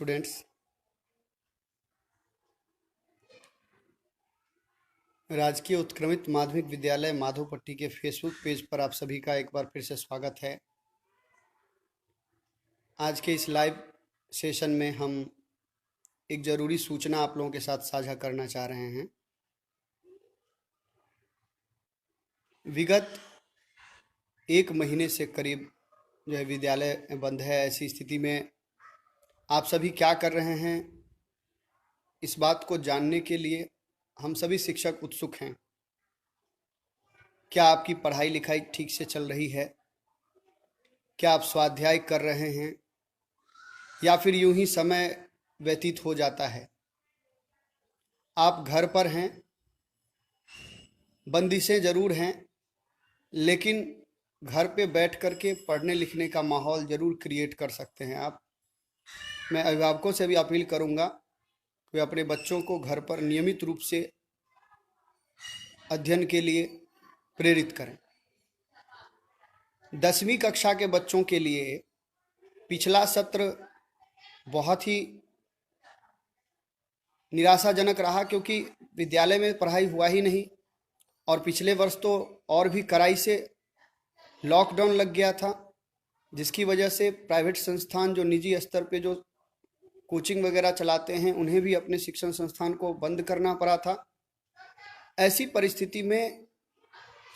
Students, राजकीय उत्क्रमित माध्यमिक विद्यालय माधोपट्टी के फेसबुक पेज पर आप सभी का एक बार फिर से स्वागत है। आज के इस लाइव सेशन में हम एक ज़रूरी सूचना आप लोगों के साथ साझा करना चाह रहे हैं। विगत 1 महीने से करीब जो है विद्यालय बंद है। ऐसी स्थिति में आप सभी क्या कर रहे हैं, इस बात को जानने के लिए हम सभी शिक्षक उत्सुक हैं। क्या आपकी पढ़ाई लिखाई ठीक से चल रही है? क्या आप स्वाध्याय कर रहे हैं या फिर यूं ही समय व्यतीत हो जाता है? आप घर पर हैं, बंदिशें ज़रूर हैं, लेकिन घर पे बैठ कर के पढ़ने लिखने का माहौल ज़रूर क्रिएट कर सकते हैं आप। मैं अभिभावकों से भी अपील करूंगा कि वे अपने बच्चों को घर पर नियमित रूप से अध्ययन के लिए प्रेरित करें। 10वीं कक्षा के बच्चों के लिए पिछला सत्र बहुत ही निराशाजनक रहा, क्योंकि विद्यालय में पढ़ाई हुआ ही नहीं और पिछले वर्ष तो और भी कड़ाई से लॉकडाउन लग गया था, जिसकी वजह से प्राइवेट संस्थान जो निजी स्तर पे जो कोचिंग वगैरह चलाते हैं उन्हें भी अपने शिक्षण संस्थान को बंद करना पड़ा था। ऐसी परिस्थिति में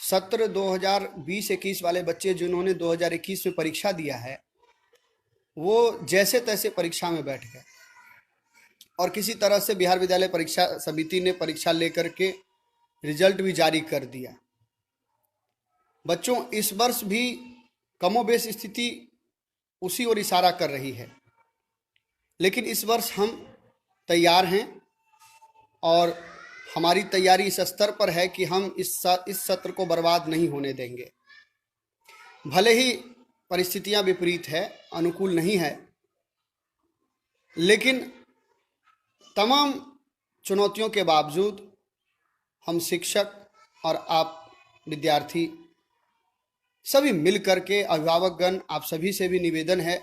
सत्र 2020-21 वाले बच्चे जिन्होंने 2021 में परीक्षा दिया है, वो जैसे तैसे परीक्षा में बैठ गए और किसी तरह से बिहार विद्यालय परीक्षा समिति ने परीक्षा लेकर के रिजल्ट भी जारी कर दिया। बच्चों, इस वर्ष भी कमोबेश स्थिति उसी ओर इशारा कर रही है, लेकिन इस वर्ष हम तैयार हैं और हमारी तैयारी इस स्तर पर है कि हम इस सत्र को बर्बाद नहीं होने देंगे। भले ही परिस्थितियां विपरीत है, अनुकूल नहीं है, लेकिन तमाम चुनौतियों के बावजूद हम शिक्षक और आप विद्यार्थी सभी मिल करके, अभिभावकगण आप सभी से भी निवेदन है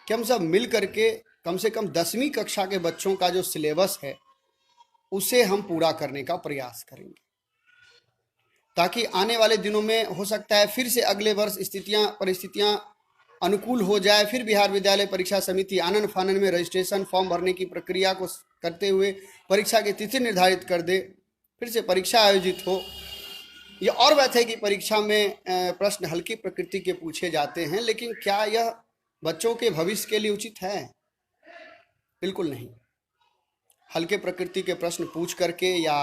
कि हम सब मिल करके कम से कम 10वीं कक्षा के बच्चों का जो सिलेबस है उसे हम पूरा करने का प्रयास करेंगे, ताकि आने वाले दिनों में हो सकता है फिर से अगले वर्ष परिस्थितियां अनुकूल हो जाए, फिर बिहार विद्यालय परीक्षा समिति आनन फानन में रजिस्ट्रेशन फॉर्म भरने की प्रक्रिया को करते हुए परीक्षा की तिथि निर्धारित कर दे, फिर से परीक्षा आयोजित हो। यह और बात है कि परीक्षा में प्रश्न हल्की प्रकृति के पूछे जाते हैं, लेकिन क्या यह बच्चों के भविष्य के लिए उचित है? बिल्कुल नहीं। हल्के प्रकृति के प्रश्न पूछ करके या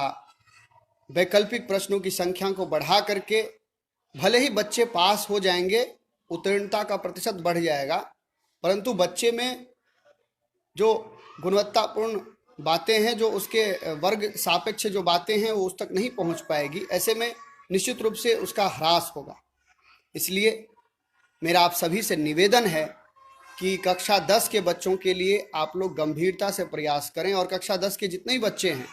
वैकल्पिक प्रश्नों की संख्या को बढ़ा करके भले ही बच्चे पास हो जाएंगे, उत्तीर्णता का प्रतिशत बढ़ जाएगा, परंतु बच्चे में जो गुणवत्तापूर्ण बातें हैं, जो उसके वर्ग सापेक्ष जो बातें हैं, वो उस तक नहीं पहुंच पाएगी। ऐसे में निश्चित रूप से उसका ह्रास होगा। इसलिए मेरा आप सभी से निवेदन है कि कक्षा 10 के बच्चों के लिए आप लोग गंभीरता से प्रयास करें। और कक्षा 10 के जितने ही बच्चे हैं,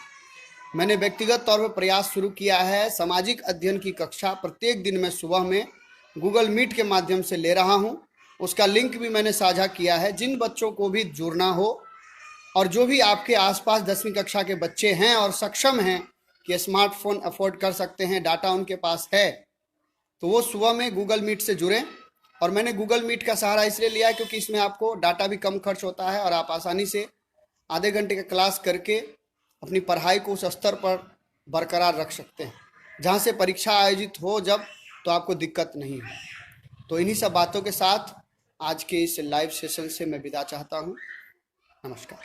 मैंने व्यक्तिगत तौर पर प्रयास शुरू किया है। सामाजिक अध्ययन की कक्षा प्रत्येक दिन मैं सुबह में गूगल मीट के माध्यम से ले रहा हूं। उसका लिंक भी मैंने साझा किया है। जिन बच्चों को भी जुड़ना हो और जो भी आपके आसपास 10वीं कक्षा के बच्चे हैं और सक्षम हैं कि स्मार्टफोन अफोर्ड कर सकते हैं, डाटा उनके पास है, तो वो सुबह में गूगल मीट से जुड़ें। और मैंने गूगल मीट का सहारा इसलिए लिया है क्योंकि इसमें आपको डाटा भी कम खर्च होता है और आप आसानी से आधे घंटे का क्लास करके अपनी पढ़ाई को उस स्तर पर बरकरार रख सकते हैं जहां से परीक्षा आयोजित हो जब, तो आपको दिक्कत नहीं हो। तो इन्हीं सब बातों के साथ आज के इस लाइव सेशन से मैं विदा चाहता हूं। नमस्कार।